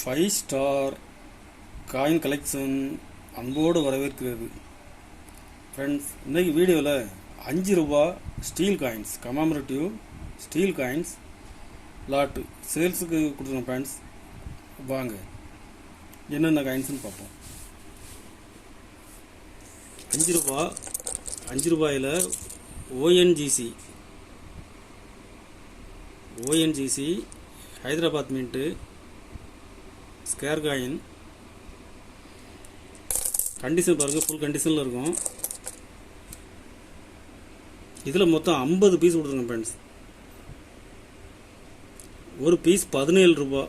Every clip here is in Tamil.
5 ஸ்டார் காயின் கலெக்ஷன் அன்போடு வரவேற்கிறது. ஃப்ரெண்ட்ஸ், இன்றைக்கி வீடியோவில் 5 ரூபா steel coins, commemorative steel coins lot சேல்ஸுக்கு கொடுத்துருக்கோம். ஃப்ரெண்ட்ஸ், வாங்க என்னென்ன காயின்ஸ்னு பார்ப்போம். 5 ரூபாயில் ONGC Hyderabad mint square coin condition பாருங்கள், ஃபுல் கண்டிஷனில் இருக்கும். இதில் மொத்தம் 50 பீஸ் கொடுத்துருங்க ஃப்ரெண்ட்ஸ். ஒரு பீஸ் 17 ரூபா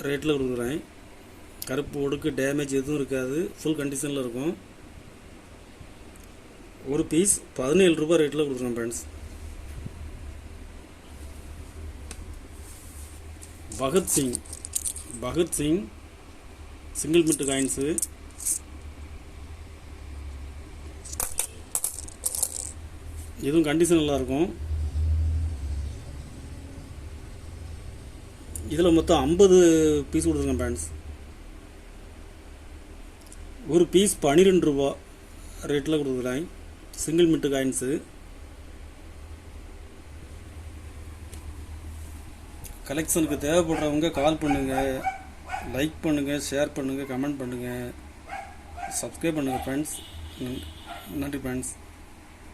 ரேட்டில் கொடுக்குறேன். கருப்பு ஒடுக்கு டேமேஜ் எதுவும் இருக்காது, ஃபுல் கண்டிஷனில் இருக்கும். ஒரு பீஸ் 17 ரூபா ரேட்டில் கொடுக்குறேன் friends. Bhagat Singh single mint coins, இதுவும் கண்டிஷன் நல்லா இருக்கும். இதில் மொத்தம் 50 பீஸ் கொடுத்துருக்கேன் ஃப்ரெண்ட்ஸ். ஒரு பீஸ் 12 ரூபா ரேட்டில் கொடுக்குறேன். Single mint coins. கலெக்ஷனுக்கு தேவைப்படுறவங்க கால் பண்ணுங்கள், லைக் பண்ணுங்கள், ஷேர் பண்ணுங்கள், கமெண்ட் பண்ணுங்கள், சப்ஸ்கிரைப் பண்ணுங்கள் ஃப்ரெண்ட்ஸ். நன்றி ஃப்ரெண்ட்ஸ்.